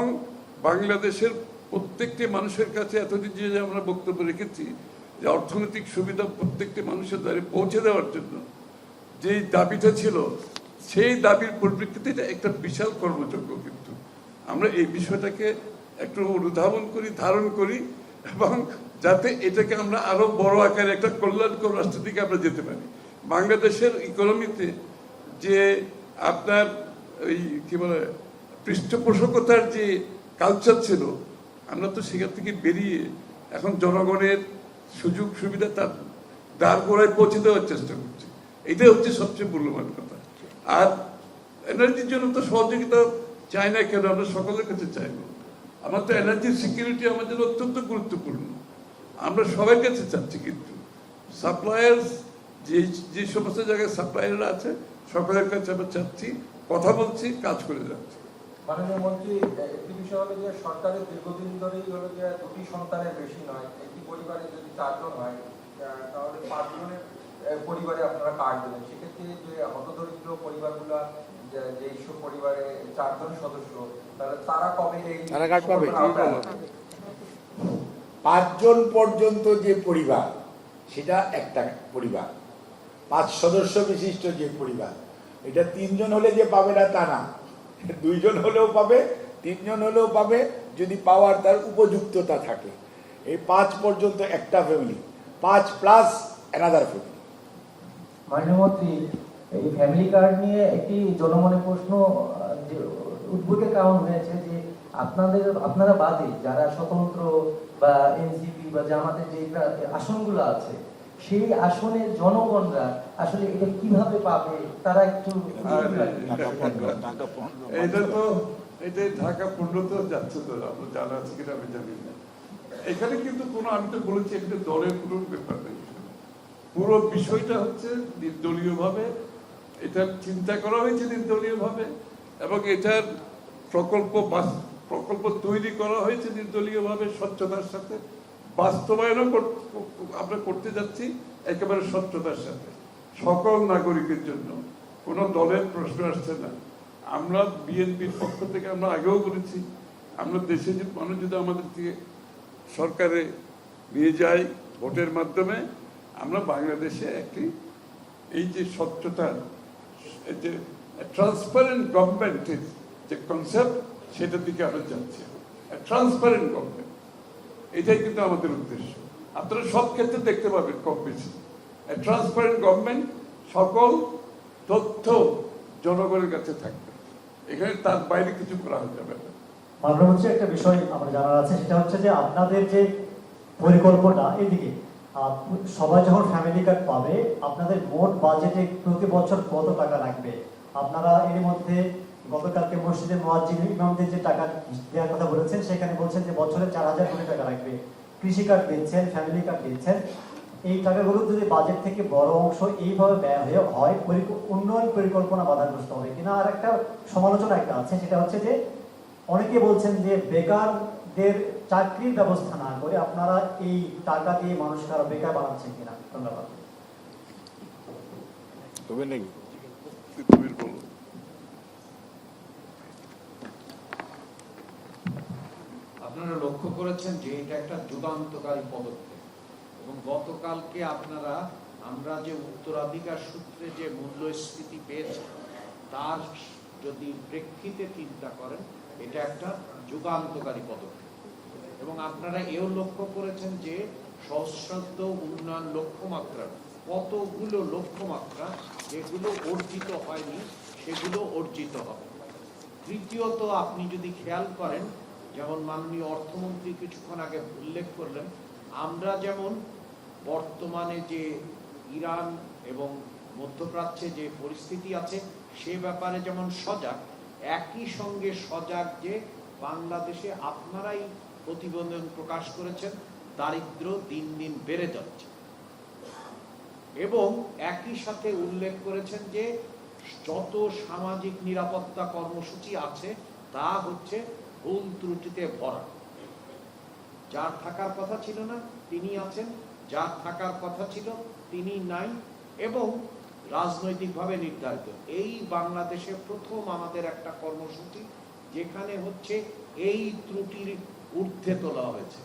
বাংলাদেশের প্রত্যেকটি মানুষের কাছে এতদিন যে আমরা বক্তব্য রেখেছি যে অর্থনৈতিক সুবিধা প্রত্যেকটি মানুষের দ্বারে পৌঁছে দেওয়ার জন্য যেই দাবিটা ছিল, সেই দাবির পরিপ্রেক্ষিতে এটা একটা বিশাল কর্মযজ্ঞ। কিন্তু আমরা এই বিষয়টাকে একটু অনুধাবন করি, ধারণ করি, এবং যাতে এটাকে আমরা আরো বড় আকারে একটা কল্যাণকর রাষ্ট্রের দিকে আমরা যেতে পারি। বাংলাদেশের ইকোনমিতে যে আপনার ওই কি বলে পৃষ্ঠপোষকতার যে কালচার ছিল, আমরা তো সেখান থেকে বেরিয়ে এখন জনগণের সুযোগ সুবিধা তার দ্বার গোড়ায় পৌঁছে দেওয়ার চেষ্টা করছি। এটাই হচ্ছে সবচেয়ে মূল্যবান কথা। আর এনার্জির জন্য তো সহযোগিতা চাই না কেন, আমরা সকলের কাছে চাইব। আমার তো এনার্জির সিকিউরিটি আমার জন্য অত্যন্ত গুরুত্বপূর্ণ, আমরা সবার কাছে চাচ্ছি। কিন্তু সাপ্লায়ার্স যে সমস্ত জায়গায় সাপ্লায়াররা আছে সকলের কাছে আমরা চাচ্ছি, কথা বলছি, কাজ করে যাচ্ছি। মাননীয় মন্ত্রী, একটি বিষয় হলো যে সরকারের দীর্ঘদিন ধরেই হলো যে 2টি সন্তানের বেশি নয়, একটি পরিবারে যদি 4 জন হয় তাহলে 5 জনের পরিবারে আপনারা কার্ড দেবেন। সেক্ষেত্রে যে হতদরিদ্র পরিবারগুলা, যেইসব পরিবারে 4 জন সদস্য, তাহলে তারা কবে এই তারা কার্ড পাবে? 5 জন পর্যন্ত যে পরিবার, সেটা একটা পরিবার। 5 সদস্য বিশিষ্ট যে পরিবার, এটা 3 জন হলে যে পাবে না তা না, 2 জন হলেও পাবে, 3 জন হলেও পাবে, যদি পাওয়ার তার উপযুক্ততা থাকে। এই 5 পর্যন্ত একটা ফ্যামিলি, 5 প্লাস অ্যানাদার ফ্যামিলি। মাননীয় মন্ত্রী, এই ফ্যামিলি কার্ড নিয়ে একটি জনমনে প্রশ্ন উদ্ভূতের কারণ হয়েছে যে আপনারা বাদে যারা স্বতন্ত্র বা এনসিপি বা জামাতের যে আসনগুলো আছে, সেই আসনের জনগণরা আসলে এটা কিভাবে পাবে, তারা একটু এটাই ঢাকা 15 তো যাচ্ছে, তো আমরা জানা আছে কিনা আমি জানি না। এখানে কিন্তু কোনো, আমি তো বলেছি একটা দলের কোনো ব্যাপার নেই। পুরো বিষয়টা হচ্ছে নির্দলীয় ভাবে এটা চিন্তা করা হয়েছে, নির্দলীয় ভাবে, এবং এটার প্রকল্প তৈরি করা হয়েছে নির্দলীয় ভাবে, স্বচ্ছতার সাথে বাস্তবায়নও আমরা করতে যাচ্ছি একেবারে স্বচ্ছতার সাথে, সকল নাগরিকের জন্য। কোনো দলের প্রশ্ন আসছে না। আমরা বিএনপির পক্ষ থেকে আমরা আগেও বলেছি, আমরা দেশে যে মানুষ যদি আমাদের থেকে সরকারে নিয়ে যায় ভোটের মাধ্যমে, আমরা বাংলাদেশে একটি এই যে স্বচ্ছতা, যে ট্রান্সপারেন্ট গভর্নমেন্টের যে কনসেপ্ট, সেটার দিকে আমরা যাচ্ছি। ট্রান্সপারেন্ট গভর্নমেন্ট, এটাই কিন্তু আমাদের উদ্দেশ্য। আপনারা সব ক্ষেত্রে দেখতে পাবেন কম বেশি ট্রান্সপারেন্ট গভর্নমেন্ট, সকল তথ্য জনগণের কাছে থাকবে, এখানে তার বাইরে কিছু করা যাবে না। মাননীয় মন্ত্রী, একটা বিষয় আমার জানার আছে, সেটা হচ্ছে যে আপনাদের যে পরিকল্পনা, এদিকে সবাই যখন ফ্যামিলি কার্ড পাবে, আপনাদের মোট বাজেটে প্রতি বছর কত টাকা লাগবে? আপনারা এর মধ্যে গতকালকে মসজিদে মুয়াজ্জিন ইমামদের যে টাকা দেওয়ার কথা বলেছেন, সেখানে বলছেন যে বছরে 4000 কোটি টাকা লাগবে। কৃষি কার্ড দিচ্ছেন, ফ্যামিলি কার্ড দিচ্ছেন, এই টাকাগুলো যদি বাজেট থেকে বড় অংশ এইভাবে ব্যয় হয়ে হয়, উন্নয়ন পরিকল্পনা বাধাগ্রস্ত হবে কিনা? আর একটা সমালোচনা একটা আছে, সেটা হচ্ছে যে অনেকে বলছেন যে বেকারদের চাকরির ব্যবস্থা না করে আপনারা এই টাকা দিয়ে মানুষকে আরো বেকার বানাচ্ছেন কিনা? ধন্যবাদ। আপনারা লক্ষ্য করেছেন যে এটা একটা যুগান্তকারী পদক্ষেপ, এবং গতকালকে আমরা যে উত্তরাধিকার সূত্রে যে মূল্যস্ফীতি পেয়েছি, তার যদি প্রেক্ষিতে চিন্তা করেন, এটা একটা যুগান্তকারী পদক্ষেপ। এবং আপনারা এও লক্ষ্য করেছেন যে সহস্রাব্দ উন্নয়ন লক্ষ্যমাত্রা, কতগুলো লক্ষ্যমাত্রা যেগুলো অর্জিত হয়নি সেগুলো অর্জিত হবে। তৃতীয়ত, আপনি যদি খেয়াল করেন, যেমন মাননীয় অর্থমন্ত্রী কিছুক্ষণ আগে উল্লেখ করলেন, আমরা যেমন বর্তমানে যে ইরান এবং মধ্যপ্রাচ্যে যে পরিস্থিতি আছে সে ব্যাপারে যেমন সজাগ, একই সঙ্গে সজাগ যে বাংলাদেশে আপনারাই প্রতিবেদন প্রকাশ করেছেন দারিদ্র্য দিন দিন বেড়ে যাচ্ছে। এবং একই সাথে উল্লেখ করেছেন যে যত সামাজিক নিরাপত্তা কর্মসূচি আছে তা হচ্ছে ভুল ত্রুটিতে ভরা। যার থাকার কথা ছিল না তিনি আছেন, যার থাকার কথা ছিল তিনি নাই, এবং রাজনৈতিকভাবে নির্ধারিত। এই বাংলাদেশে প্রথম আমাদের একটা কর্মসূচি যেখানে হচ্ছে এই ত্রুটির ঊর্ধ্বে তোলা হয়েছে।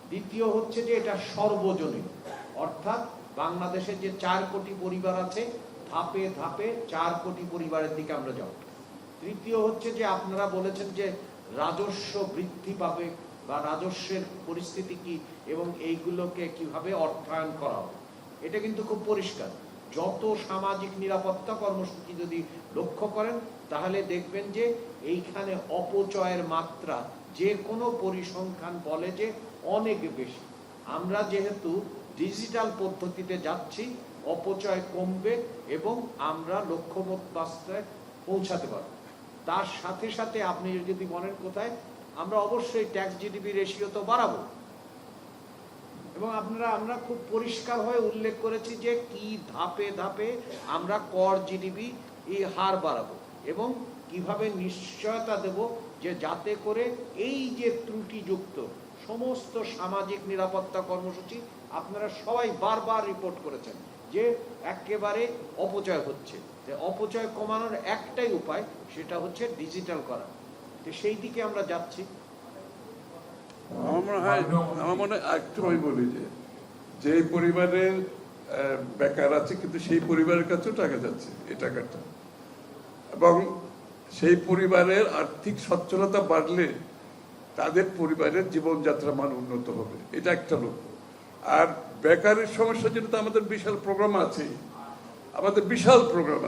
দ্বিতীয় হচ্ছে যে এটা সর্বজনীন, অর্থাৎ বাংলাদেশে যে 4 কোটি পরিবার আছে ধাপে ধাপে 4 কোটি পরিবারের দিকে আমরা যাব। তৃতীয় হচ্ছে যে আপনারা বলেছেন যে রাজস্ব বৃদ্ধি পাবে বা রাজস্বের পরিস্থিতি কি এবং এইগুলোকে কিভাবে অর্থায়ন করা হবে, এটা কিন্তু খুব পরিষ্কার। যত সামাজিক নিরাপত্তা কর্মসূচি যদি লক্ষ্য করেন তাহলে দেখবেন যে এইখানে অপচয়ের মাত্রা যে কোনো পরিসংখ্যান বলে যে অনেক বেশি। আমরা যেহেতু ডিজিটাল পদ্ধতিতে যাচ্ছি অপচয় কমবে এবং আমরা লক্ষ্যবাস্তবে পৌঁছাতে পারব। তার সাথে সাথে আপনি যদি বলেন কোথায়, আমরা অবশ্যই ট্যাক্স জিডিপি রেশিও তো বাড়াবো, এবং আমরা খুব পরিষ্কার হয়ে উল্লেখ করেছি যে কি ধাপে ধাপে আমরা কর জিডিপি এই হার বাড়াবো এবং কিভাবে নিশ্চয়তা দেব যে যাতে করে এই যে ত্রুটিযুক্ত সমস্ত সামাজিক নিরাপত্তা কর্মসূচি আপনারা সবাই বারবার রিপোর্ট করেছেন যে একেবারে অপচয় হচ্ছে। অপচয় কমানোর একটাই উপায়, সেটা হচ্ছে ডিজিটাল করা। তো সেই দিকে আমরা যাচ্ছি। আমার মনে হয় একটু আমি বলি যে পরিবারের বেকার আছে কিন্তু সেই পরিবারের কাছেও টাকা যাচ্ছে এই টাকাটা, এবং সেই পরিবারের আর্থিক সচ্ছলতা বাড়লে তাদের পরিবারের জীবনযাত্রা মান উন্নত হবে, এটা একটা লক্ষ্য। আর বেকারের সমস্যা যেটা আমাদের বিশাল প্রোগ্রাম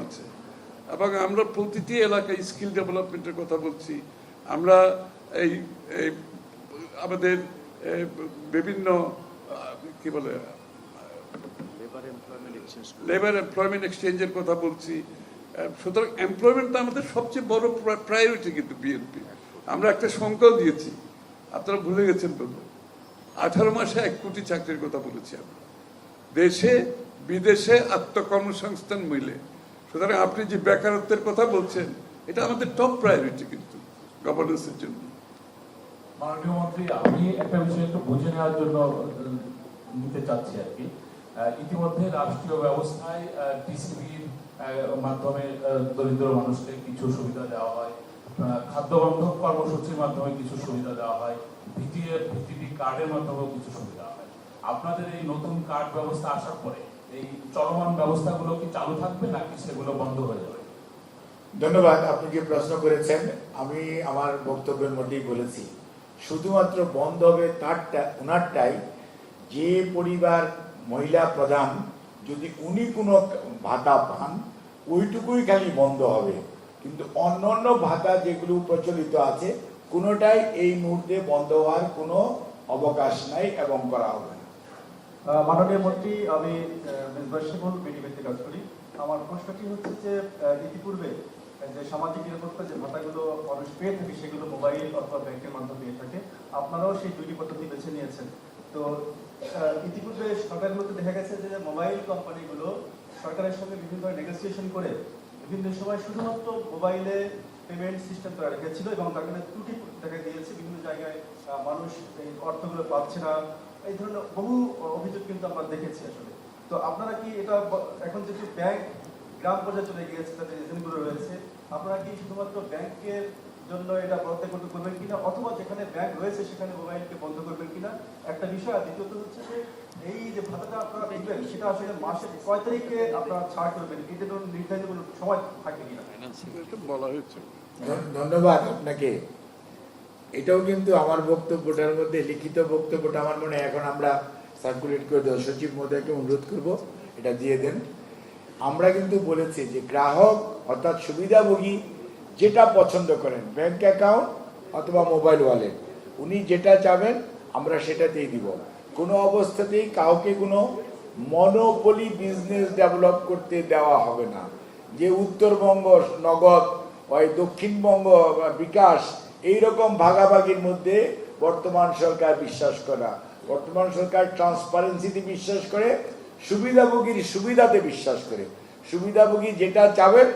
আছে, এবং আমরা প্রতিটি এলাকায় স্কিল ডেভেলপমেন্টের কথা বলছি। আমরা এই আমাদের বিভিন্ন কি বলে লেবার এমপ্লয়মেন্ট এক্সচেঞ্জের কথা বলছি। সুতরাং এমপ্লয়মেন্ট আমাদের সবচেয়ে বড় প্রায়োরিটি। কিন্তু বিএনপি আমরা একটা সংখ্যাও দিয়েছি, আপনারা ভুলে গেছেন বলবো, 18 মাসে 1 কোটি চাকরির কথা বলেছি আমরা, দেশে বিদেশে আত্মকর্মসংস্থান মিলে। সুতরাং আপনি যে বেকারত্বের কথা বলছেন এটা আমাদের টপ প্রায়োরিটি কিন্তু গভর্নেন্সের জন্য। মাননীয় মন্ত্রী, আমি একটা বিষয় একটু বুঝে নেওয়ার জন্য নিতে চাচ্ছি আর কি। ইতিমধ্যে রাষ্ট্রীয় ব্যবস্থায় টিসিবির মাধ্যমে দরিদ্র মানুষকে কিছু সুবিধা দেওয়া হয়, খাদ্যবন্ধক কর্মসূচির মাধ্যমে কিছু সুবিধা দেওয়া হয়, ভিটিপি কার্ডের মাধ্যমেও কিছু সুবিধা হয়। আপনাদের এই নতুন কার্ড ব্যবস্থা আসার পরে এই চলমান ব্যবস্থাগুলো কি চালু থাকবে নাকি সেগুলো বন্ধ হয়ে যাবে? ধন্যবাদ। আপনি যে প্রশ্ন করেছেন আমি আমার বক্তব্যের মধ্যেই বলেছি, শুধুমাত্র বন্ধ হবে ওনারটাই যে পরিবার মহিলা প্রধান, যদি উনি কোনো ভাতা পান ওইটুকুই খালি বন্ধ হবে, কিন্তু অন্যান্য ভাতা যেগুলো প্রচলিত আছে কোনোটাই এই মুহূর্তে বন্ধ হওয়ার কোনো অবকাশ নাই এবং করা হবে না। মাননীয় মন্ত্রী, আমি মেজবাহ শিমুল বিডিবিতে কাজ করি। আমার প্রশ্নটি হচ্ছে যে ইতিপূর্বে যে সামাজিক নিরাপত্তা যে ভাতাগুলো মানুষ পেয়ে থাকে সেগুলো মোবাইল অথবা ব্যাংকের মাধ্যমে পেয়ে থাকে, আপনারাও সেই দুটি পদ্ধতি বেছে নিয়েছেন। তো ইতিপূর্বে সরকারগুলোতে দেখা গেছে যে মোবাইল কোম্পানিগুলো সরকারের সঙ্গে বিভিন্ন নেগোসিয়েশন করে বিভিন্ন সময় শুধুমাত্র মোবাইলে পেমেন্ট সিস্টেম করা রেখেছিল এবং তার কারণে ত্রুটি দেখা দিয়েছে। বিভিন্ন জায়গায় মানুষ এই অর্থগুলো পাচ্ছে না, এই ধরনের বহু অভিযোগ কিন্তু আমরা দেখেছি আসলে। তো আপনারা কি এটা এখন যেহেতু ব্যাংক গ্রাম পর্যায়ে চলে গিয়েছে, তাদের এজেন্টগুলো রয়েছে, আপনারা কি শুধুমাত্র ব্যাংকের জন্য এটা বন্ধ করবেন কিনা, অথবা যেখানে ব্যাংক রয়েছে সেখানে মোবাইলকে বন্ধ করবেন কিনা একটা বিষয়। আর দ্বিতীয়ত হচ্ছে যে এই যে ভাতাটা আপনারা দেখবেন সেটা আসলে মাসের কয় তারিখে আপনারা ছাড় করবেন, এটা ধরুন নির্ধারিত কোনো সময় থাকে কিনা বলা হয়েছে। ধন্যবাদ আপনাকে। এটাও কিন্তু আমার বক্তব্যটার মধ্যে লিখিত বক্তব্যটা আমার মনে হয় এখন আমরা সার্কুলেট করে দেব, সচিব মহোদয়কে অনুরোধ করব এটা দিয়ে দেন। আমরা কিন্তু বলেছি যে গ্রাহক অর্থাৎ সুবিধাভোগী যেটা পছন্দ করেন, ব্যাংক অ্যাকাউন্ট অথবা মোবাইল ওয়ালেট, উনি যেটা চাবেন আমরা সেটাতেই দিব। কোনো অবস্থাতেই কাউকে কোনো মনোপলি বিজনেস ডেভেলপ করতে দেওয়া হবে না, যে উত্তরবঙ্গ নগদ ওই দক্ষিণবঙ্গ বিকাশ এইরকম ভাগাভাগির মধ্যে বর্তমান সরকার বিশ্বাস করা। বর্তমান সরকার ট্রান্সপারেন্সিতে বিশ্বাস করে, সুবিধাভোগীর সুবিধাতে বিশ্বাস করে। সুবিধাভোগী যেটা চাবেন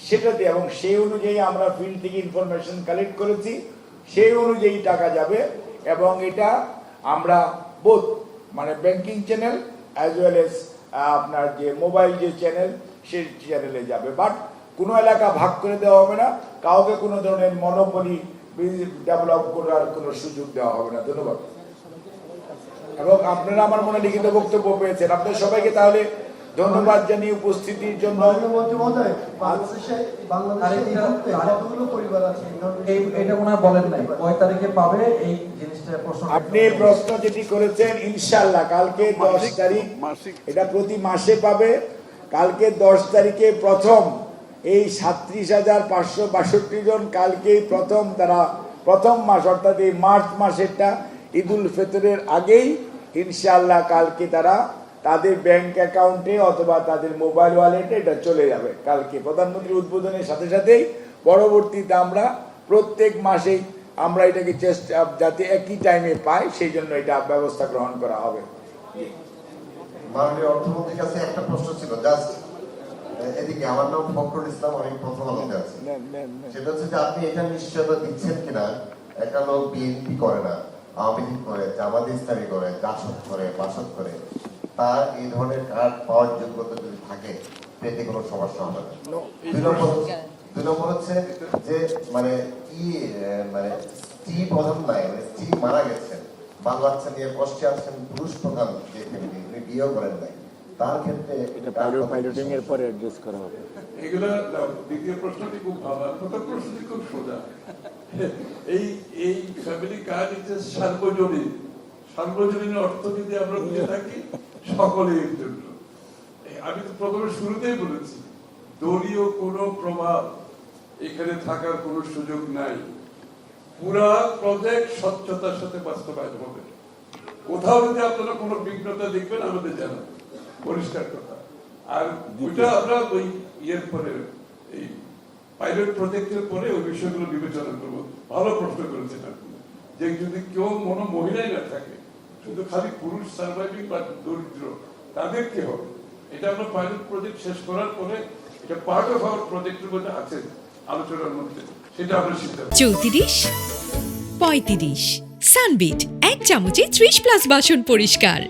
সেটাতে, এবং সেই অনুযায়ী আমরা ফিল্ড থেকে ইনফরমেশন কালেক্ট করেছি, সেই অনুযায়ী টাকা যাবে। এবং এটা আমরা বোথ মানে banking channel as well as আপনার যে মোবাইল যে চ্যানেল সেই চ্যানেলে যাবে। বাট কোনো এলাকা ভাগ করে দেওয়া হবে না, কাউকে কোনো ধরনের মনোপলি ডেভেলপ করার কোনো সুযোগ দেওয়া হবে না। ধন্যবাদ। এবং আপনারা আমার মনে লিখিত বক্তব্য পেয়েছেন, আপনাদের সবাইকে তাহলে ধন্যবাদ জানিয়ে উপস্থিতির জন্য। এটা মনে হয় বলেন নাই, কয় তারিখে পাবে এই জিনিসটা প্রশ্ন। আপনি প্রশ্ন যেটি করেছেন, ইনশাআল্লাহ কালকে 10 তারিখ, এটা প্রতি মাসে পাবে। কালকে 10 তারিখে প্রথম এই 37,562 জন কালকেই প্রথম, তারা প্রথম মাস অর্থাৎ এই মার্চ মাসেরটা ঈদুল ফিতরের আগেই ইনশাআল্লাহ কালকে তারা তাদের ব্যাংক অ্যাকাউন্টে অথবা তাদের মোবাইল ওয়ালেটে এটা চলে যাবে। কালকে প্রধানমন্ত্রীর উদ্বোধনের সাথে সাথেই পরবর্তীতে আমরা প্রত্যেক মাসেই আমরা এটাকে চেষ্টা যাতে একই টাইমে পাই, সেই জন্য এটা ব্যবস্থা গ্রহণ করা হবে। মাননীয় অর্থমন্ত্রীর কাছে একটা প্রশ্ন ছিল, জাস্ট এদিকে। আমার নাম ফখরুল ইসলাম, আমি প্রথম আলোতে আছি। সেটা হচ্ছে যে আপনি এটা নিশ্চয়তা দিচ্ছেন কিনা, একটা লোক বিএনপি করে না, আওয়ামী লীগ করে, জামাত ইসলামী করে, জাসদ করে, বাসদ করে, তার এই ধরনের কার্ড পাওয়ার যোগ্যতা যদি থাকে পেতে কোনো সমস্যা হবে না। 2 নম্বর হচ্ছে যে মানে স্ত্রী প্রধান নাই, মানে স্ত্রী মারা গেছেন, বাল বাচ্চা নিয়ে কষ্টে আছেন, পুরুষ প্রধান যে ফ্যামিলি, উনি বিয়েও করেন নাই, তার ক্ষেত্রে পাইলটিং এর পরে অ্যাড্রেস করা হবে। এগুলো দ্বিতীয় প্রশ্নটি খুব ভালো, প্রথম প্রশ্নটি খুব সোজা। এই ফ্যামিলি কার্ড হচ্ছে সার্বজনীন। সার্বজনীন অর্থ যদি আমরা বুঝে থাকি সকলের জন্য। আমি তো প্রথমে শুরুতেই বলেছি, দলীয় কোনো প্রভাব এখানে থাকার কোনো সুযোগ নাই। পুরা প্রজেক্ট স্বচ্ছতার সাথে বাস্তবায়ন হবে। কোথাও যদি আপনারা কোনো বিঘ্নতা দেখবেন আমাদের জানাবেন, পরিষ্কার কথা। আর ওইটা আমরা ওই ইয়ের পরে, এই পাইলট প্রজেক্টের পরে ওই বিষয়গুলো বিবেচনা করবো। ভালো প্রশ্ন করেছেন আপনি, যে যদি কেউ মহিলাই না থাকে, শুধু খালি পুরুষ সার্ভাইভিং বা দরিদ্র, তাদের কি হবে, এটা আমরা পাইলট প্রজেক্ট শেষ করার পরে, এটা পার্ট অফ আওয়ার প্রজেক্টের মধ্যে আছে আলোচনার মধ্যে, সেটা আমরা সিদ্ধান্ত। 34, 35 সানবিট 1 চামচে 30+ বাসন পরিষ্কার।